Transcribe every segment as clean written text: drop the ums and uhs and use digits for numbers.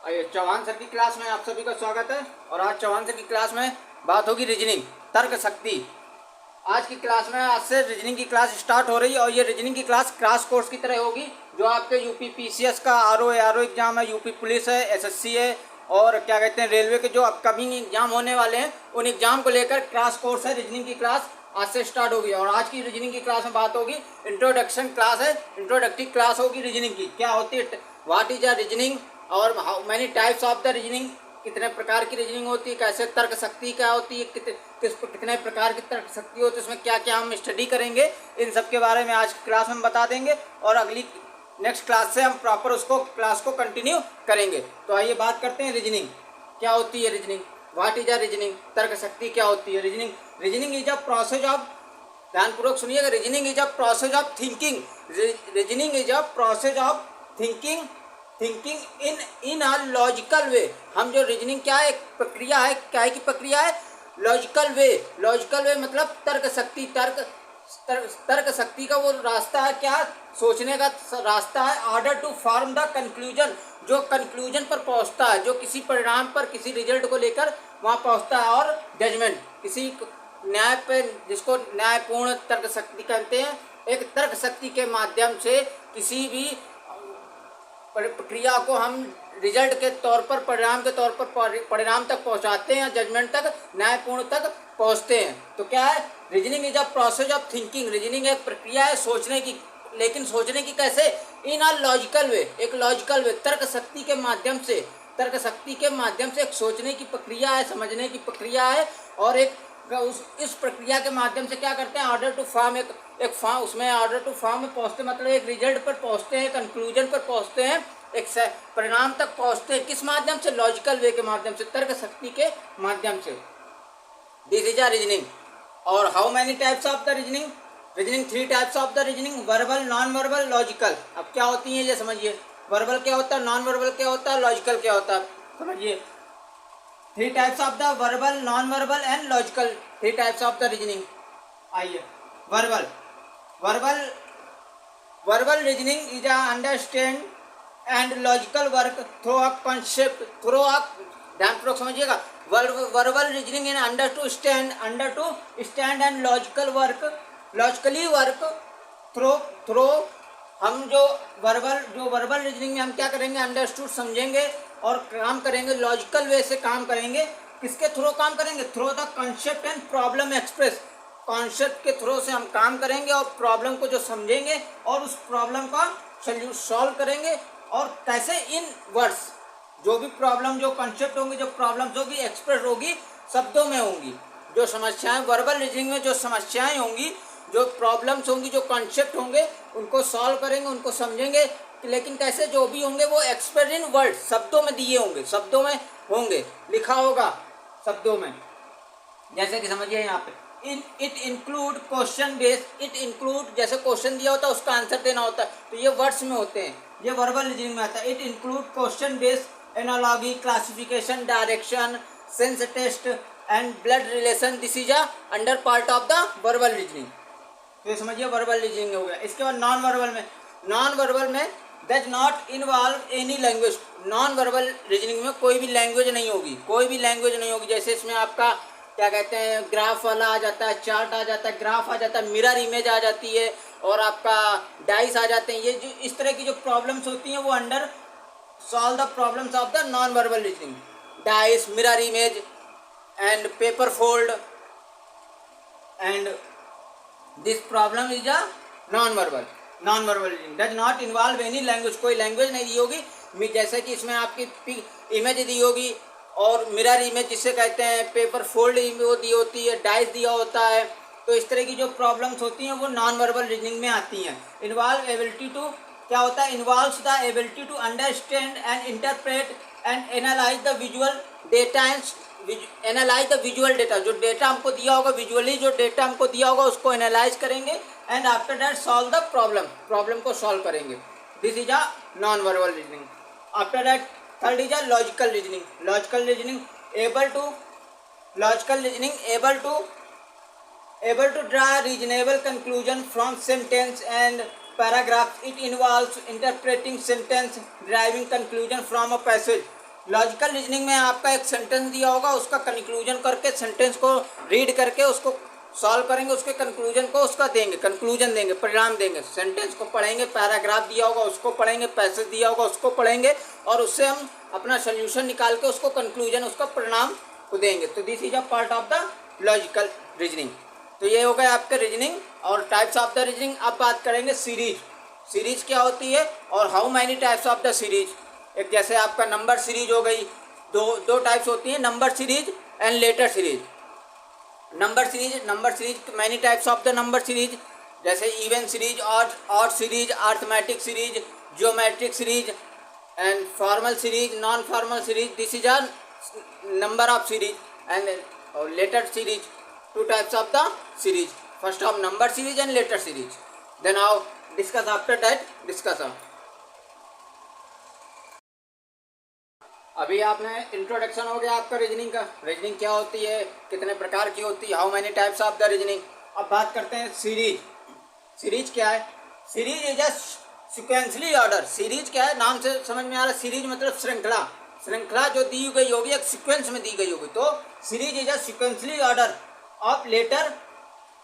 आइए, चौहान सर की क्लास में आप सभी का स्वागत है। और आज चौहान सर की क्लास में बात होगी रीजनिंग, तर्क शक्ति। आज की क्लास में आज से रीजनिंग की क्लास स्टार्ट हो रही है और ये रीजनिंग की क्लास क्रैश कोर्स की तरह होगी। जो आपके यूपी पीसीएस का आरओ एग्जाम है, यूपी पुलिस है, एसएससी है और क्या कहते हैं रेलवे के जो अपकमिंग एग्जाम होने वाले हैं उन एग्जाम को लेकर क्रैश कोर्स है। रीजनिंग की क्लास आज से स्टार्ट होगी और आज की रीजनिंग की क्लास में बात होगी, इंट्रोडक्शन क्लास है, इंट्रोडक्टरी क्लास होगी रीजनिंग की। क्या होती है, व्हाट इज अ रीजनिंग और how many types of the reasoning, कितने प्रकार की रीजनिंग होती है, कैसे तर्क शक्ति क्या होती है, कितने प्रकार की तर्क शक्ति होती है, उसमें क्या क्या हम स्टडी करेंगे, इन सब के बारे में आज क्लास में बता देंगे। और अगली नेक्स्ट क्लास से हम प्रॉपर उसको क्लास को कंटिन्यू करेंगे। तो आइए बात करते हैं रीजनिंग क्या होती है। Reasoning, what is a reasoning, तर्क शक्ति क्या होती है। Reasoning is a process of, ध्यानपूर्वक सुनिएगा, reasoning is a process of thinking. Reasoning is a process of thinking in a logical वे। हम जो रीजनिंग क्या है, एक प्रक्रिया है, क्या है की प्रक्रिया है, लॉजिकल वे। लॉजिकल वे मतलब तर्क शक्ति, तर्क शक्ति का वो रास्ता है, क्या सोचने का रास्ता है। Order to form the conclusion, जो कंक्लूजन पर पहुंचता है, जो किसी परिणाम पर, किसी रिजल्ट को लेकर वहां पहुंचता है। और जजमेंट, किसी न्याय पे, जिसको न्यायपूर्ण तर्क शक्ति कहते हैं। एक तर्क शक्ति के माध्यम से किसी भी प्रक्रिया को हम रिजल्ट के तौर पर, परिणाम के तौर पर परिणाम तक पहुंचाते हैं, जजमेंट तक, न्यायपूर्ण तक पहुंचते हैं। तो क्या है, reasoning is a process of thinking. Reasoning एक प्रक्रिया है सोचने की, लेकिन सोचने की कैसे, इन अ लॉजिकल वे, एक लॉजिकल वे, तर्क शक्ति के माध्यम से, तर्क शक्ति के माध्यम से एक सोचने की प्रक्रिया है, समझने की प्रक्रिया है। और एक इस प्रक्रिया के माध्यम से क्या करते हैं, ऑर्डर टू फॉर्म, एक फॉर्म, उसमें ऑर्डर टू फॉर्म में पहुंचते, मतलब एक रिजल्ट पर पहुंचते हैं, कंक्लूजन पर पहुंचते हैं, एक परिणाम तक पहुंचते हैं। किस माध्यम से, लॉजिकल वे के माध्यम से, तर्क शक्ति के माध्यम से। This is a reasoning. और how many types of the reasoning, reasoning 3 types of the reasoning, verbal, non verbal, logical. अब क्या होती है ये समझिए, वर्बल क्या होता है, नॉन वर्बल क्या होता है, लॉजिकल क्या होता है, समझिए। 3 types of the verbal, non verbal and logical, 3 types of the reasoning. आइए, verbal, verbal verbal reasoning is a understand and logical work through a concept, through a, ध्यानपूर्वक समझिएगा, verbal reasoning in under to stand and logical work, logically work through हम जो verbal reasoning में हम क्या करेंगे, understood समझेंगे और काम करेंगे, लॉजिकल वे से काम करेंगे। किसके थ्रू काम करेंगे, through the concept and problem express, concept के थ्रू से हम काम करेंगे और प्रॉब्लम को जो समझेंगे और उस प्रॉब्लम का सॉल्व करेंगे। और कैसे, इन वर्ड्स, जो भी प्रॉब्लम, जो कॉन्सेप्ट होंगे, जो प्रॉब्लम जो भी एक्सप्रेस होगी, शब्दों में होंगी। जो समस्याएं वर्बल रीजनिंग में, जो समस्याएं होंगी, जो प्रॉब्लम्स होंगी, जो कॉन्सेप्ट होंगे, उनको सॉल्व करेंगे, उनको समझेंगे। लेकिन कैसे, जो भी होंगे वो एक्सप्रेस इन वर्ड, शब्दों में दिए होंगे, शब्दों में होंगे, लिखा होगा शब्दों में। जैसे कि समझिए यहाँ पे, it include question base, it include, जैसे क्वेश्चन दिया होता है उसका आंसर देना होता है, तो ये वर्ड्स में होते हैं, ये वर्बल रीजनिंग में आता है। It include question base, analogy, classification, direction, sense test and blood relation, this is a under part of the verbal reasoning. तो ये समझिए वर्बल रीजनिंग हो गया। इसके बाद नॉन वर्बल में does not involve any language. Non verbal reasoning में कोई भी लैंग्वेज नहीं होगी, कोई भी लैंग्वेज नहीं होगी। जैसे इसमें आपका क्या कहते हैं, ग्राफ वाला आ जाता है, चार्ट आ जाता है, ग्राफ आ जाता है, मिरर इमेज आ जाती है और आपका डाइस आ जाते हैं। ये जो इस तरह की जो प्रॉब्लम्स होती हैं वो under solve the problems of the non verbal reasoning. Dice, mirror image and paper fold and this problem is a non verbal reasoning. Does not involve any language, कोई लैंग्वेज नहीं दी होगी। जैसे कि इसमें आपकी इमेज दी होगी और मिरर इमेज जिसे कहते हैं, पेपर फोल्ड वो दी होती है, डाइस दिया होता है। तो इस तरह की जो प्रॉब्लम्स होती हैं वो नॉन वर्बल रीजनिंग में आती हैं। इन्वॉल्व एबिलिटी टू, क्या होता है, involves the ability to understand and interpret and analyse the visual data analyse the visual data, जो डेटा हमको दिया होगा, विजुअली जो डेटा हमको दिया होगा उसको एनालाइज करेंगे and after that solve the problem को सॉल्व करेंगे। This is a non verbal reasoning. After that third is a logical reasoning, able to draw reasonable conclusion from sentence and paragraph. It involves interpreting sentence, deriving conclusion from a passage. Logical reasoning में आपका एक sentence दिया होगा, उसका conclusion करके sentence को read करके उसको सॉल्व करेंगे, उसके कंक्लूजन को उसका देंगे, कंक्लूजन देंगे, परिणाम देंगे। सेंटेंस को पढ़ेंगे, पैराग्राफ दिया होगा उसको पढ़ेंगे, पैसेज दिया होगा उसको पढ़ेंगे और उससे हम अपना सोल्यूशन निकाल के उसको कंक्लूजन, उसका परिणाम को देंगे। तो this is a part of the logical reasoning. तो ये हो गया आपका रीजनिंग और टाइप्स ऑफ द रीजनिंग। अब बात करेंगे सीरीज। सीरीज क्या होती है और how many types of the series. एक जैसे आपका नंबर सीरीज हो गई, दो टाइप्स होती है, number series and letter series. Number series many types of the number series, जैसे even series, odd series, arithmetic series, geometric series and formal series, non formal series. This is a number of series and letter series. Two types of the series. First of number series and letter series. Then now discuss after that discussion. अभी आपने introduction हो गया आपका reasoning का। Reasoning क्या होती है, कितने प्रकार की होती है, how many types of the reasoning. अब बात करते हैं सीरीज। सीरीज क्या है? Series is a sequencely order. Series क्या है, नाम से समझ में आ रहा है। सीरीज मतलब श्रृंखला। श्रृंखला जो दी गई होगी एक सीक्वेंस में दी गई होगी, तो series is a sequencely order of letter,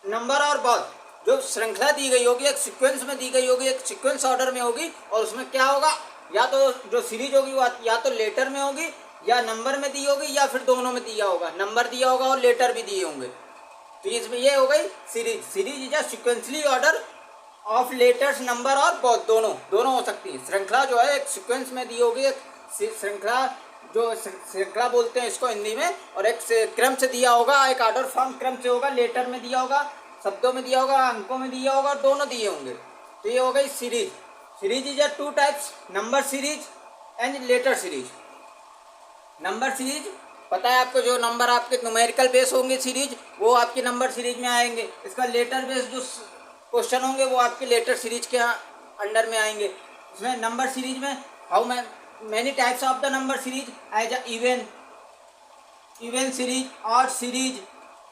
number और बर्थ। जो श्रृंखला दी गई होगी एक सीक्वेंस में दी गई होगी, एक सीक्वेंस ऑर्डर में होगी और उसमें क्या होगा, या तो जो सीरीज होगी वो या तो लेटर में होगी या नंबर में दी होगी या फिर दोनों में दिया होगा, नंबर दिया होगा और लेटर भी दिए होंगे। तो इसमें ये हो गई series. Series is a sequentially order of letters, number और बर्थ, दोनों हो सकती है। श्रृंखला जो है एक सीक्वेंस में दी होगी, एक श्रृंखला जो श्रृंखला बोलते हैं इसको हिंदी में, और एक क्रम से दिया होगा, एक ऑर्डर फॉर्म क्रम से होगा, लेटर में दिया होगा, शब्दों में दिया होगा, अंकों में दिया होगा, दोनों दिए होंगे। तो ये हो गई series. Series is a two types, number series and letter series. Number series पता है आपको, जो नंबर आपके न्यूमेरिकल बेस होंगे सीरीज, वो आपकी नंबर सीरीज में आएंगे। इसका लेटर बेस जो क्वेश्चन होंगे वो आपके लेटर सीरीज के अंडर में आएंगे। इसमें नंबर सीरीज में how many types of the number series as a even series, odd series,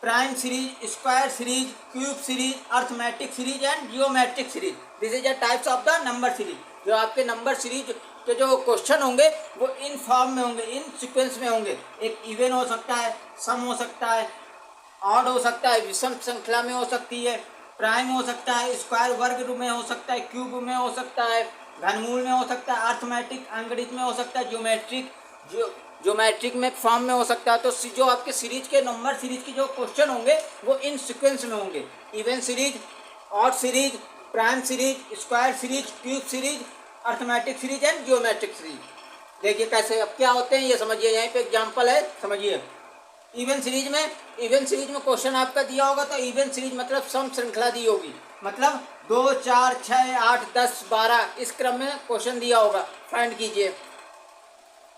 prime series, square series, cube series, arithmetic series and geometric series. This is the types of the number series. जो आपके number series के जो question होंगे वो in form में होंगे, इन sequence में होंगे। एक इवन हो सकता है, सम हो सकता है, ऑड हो सकता है, विषम श्रृंखला में हो सकती है, प्राइम हो सकता है, स्क्वायर वर्ग में हो सकता है, क्यूब में हो सकता है, घनमूल में हो सकता है, अर्थमेटिक अंकगणित में हो सकता है, ज्योमेट्रिक में फॉर्म में हो सकता है। तो जो आपके सीरीज के नंबर सीरीज के जो क्वेश्चन होंगे वो इन सीक्वेंस में होंगे। Even series, odd series, prime series, square series, cube series, arithmetic series and geometric series. देखिए कैसे अब क्या होते हैं ये समझिए। यहाँ पे एग्जाम्पल है, समझिए। इवन सीरीज में क्वेश्चन आपका दिया होगा, तो इवन सीरीज मतलब सम श्रृंखला दी होगी, मतलब 2, 4, 6, 8, 10, 12 इस क्रम में क्वेश्चन दिया होगा, फाइंड कीजिए।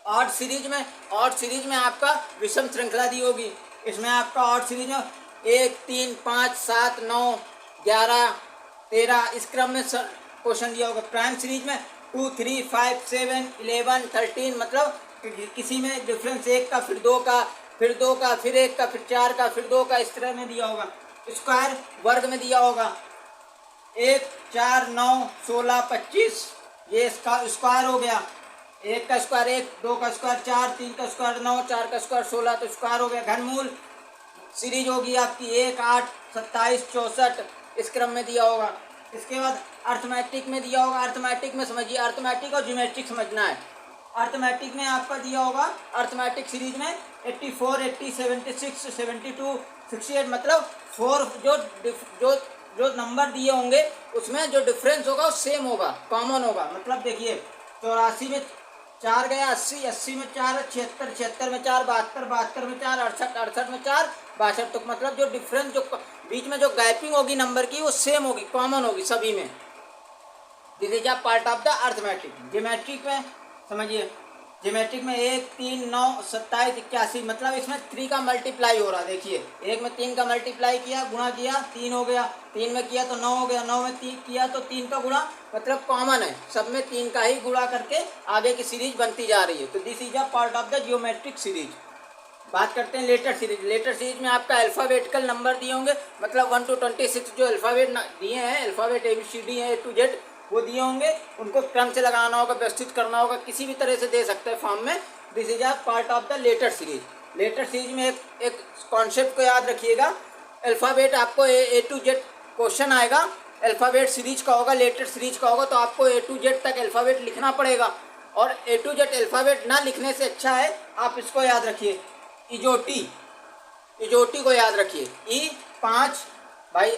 ऑड सीरीज में आपका विषम श्रृंखला दी होगी। इसमें आपका ऑड सीरीज में 1, 3, 5, 7, 9, 11, 13 इस क्रम में क्वेश्चन दिया होगा। प्राइम सीरीज में 2, 3, 5, 7, 11, 13 मतलब किसी में डिफरेंस 1 का, फिर 2 का, फिर 2 का, फिर 1 का, फिर 4 का, फिर 2 का, इस तरह में दिया होगा। स्क्वायर वर्ग में दिया होगा 1, 4, 9, 16, 25 ये इसका स्क्वायर हो गया। 1 का स्क्वायर 1, 2 का स्क्वायर 4, 3 का स्क्वायर 9, 4 का स्क्वायर 16 तो स्क्वायर हो गया। घनमूल सीरीज होगी आपकी 1, 8, 27, 64 इस क्रम में दिया होगा। इसके बाद अर्थमेटिक में दिया होगा। अर्थमेटिक में समझिए, अर्थमेटिक और ज्योमेट्रिक समझना है। अर्थमेटिक में आपका दिया होगा, अर्थमेटिक सीरीज में 84, 80, 76, 72, 68 मतलब 4 जो नंबर दिए होंगे उसमें जो डिफरेंस होगा वो सेम होगा, कॉमन होगा। मतलब देखिए 84 में 4 गया, 80, 80 में 4, 76, 76 में 4, 72, 72 में 4, 68, 68 में 4, 62। तो मतलब जो डिफरेंस, जो बीच में जो गैपिंग होगी नंबर की वो सेम होगी, कॉमन होगी सभी में। This is a part of the arithmetic. Geometric में समझिए, ज्योमेट्रिक में 1, 3, 9, 27, 81 मतलब इसमें 3 का मल्टीप्लाई हो रहा है। देखिए 1 में 3 का मल्टीप्लाई किया, गुणा किया, 3 हो गया, 3 में किया तो 9 हो गया, 9 में 3 किया तो 3 का गुणा, मतलब कॉमन है, सब में 3 का ही गुणा करके आगे की सीरीज बनती जा रही है। तो this is a part of the geometric series. बात करते हैं लेटर सीरीज। लेटर सीरीज में आपका अल्फ़ाबेटिकल नंबर दिए होंगे, मतलब 1 to 26 जो अल्फ़ाबेट दिए हैं, अल्फ़ाबेट ABCD है A to Z, वो दिए होंगे, उनको क्रम से लगाना होगा, व्यवस्थित करना होगा, किसी भी तरह से दे सकते हैं फॉर्म में। This is a part of the letter series. Letter series में एक कॉन्सेप्ट को याद रखिएगा, अल्फ़ाबेट आपको ए टू जेड क्वेश्चन आएगा, अल्फ़ाबेट सीरीज का होगा, लेटर सीरीज का होगा, तो आपको ए टू जेड तक अल्फ़ाबेट लिखना पड़ेगा। और ए टू जेड अल्फ़ाबेट ना लिखने से अच्छा है आप इसको याद रखिए, इजोटी, इजोटी को याद रखिए। ई 5 भाई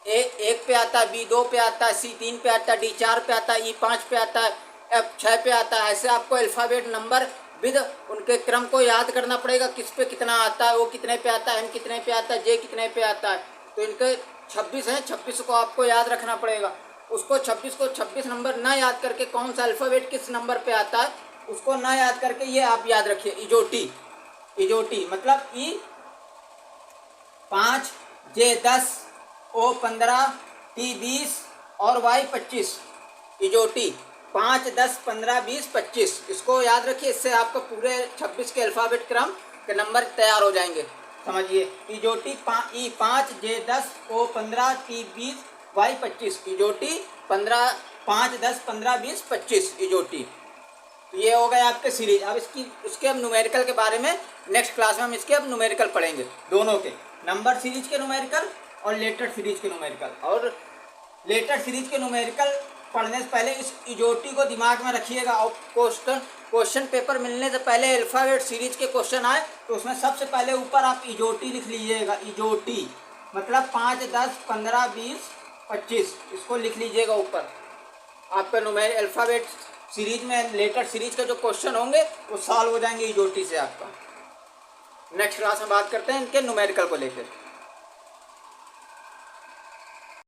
एक पे आता है, बी 2 पे आता है, सी 3 पे आता है, डी 4 पे आता है, ई 5 पे आता है, एफ 6 पे आता है। ऐसे आपको अल्फ़ाबेट नंबर विद उनके क्रम को याद करना पड़ेगा, किस पे कितना आता है, वो कितने पे आता है, एम कितने पे आता है, जे कितने पे आता है। तो इनके 26 हैं, 26 को आपको याद रखना पड़ेगा। उसको 26 नंबर ना याद करके कौन सा अल्फ़ाबेट किस नंबर पे आता है उसको ना याद करके ये आप याद रखिए, इजोटी। इजोटी मतलब ई 5, जे 10, ओ 15, टी 20 और वाई 25। इजोटी 5, 10, 15, 20, 25 इसको याद रखिए। इससे आपको पूरे 26 के अल्फ़ाबेट क्रम के नंबर तैयार हो जाएंगे। समझिए, इजोटी ई 5, जे 10, ओ 15, टी 20, वाई 25। इजोटी 5, 10, 15, 20, 25 इजोटी। ये हो गए आपके सीरीज। अब इसके अब न्यूमेरिकल के बारे में नेक्स्ट क्लास में हम इसके अब न्यूमेरिकल पढ़ेंगे, दोनों के, नंबर सीरीज के न्यूमेरिकल और लेटर सीरीज के न्यूमेरिकल। और लेटर सीरीज के न्यूमेरिकल पढ़ने से पहले इस इजोटी को दिमाग में रखिएगा। और क्वेश्चन पेपर मिलने से पहले अल्फ़ाबेट सीरीज के क्वेश्चन आए तो उसमें सबसे पहले ऊपर आप इजोटी लिख लीजिएगा। इजोटी मतलब 5, 10, 15, 20, 25 इसको लिख लीजिएगा ऊपर। आपका अल्फ़ाबेट सीरीज में लेटर सीरीज का जो क्वेश्चन होंगे वो सॉल्व हो जाएंगे इजोटी से आपका। नेक्स्ट क्लास में बात करते हैं इनके न्यूमेरिकल को लेकर।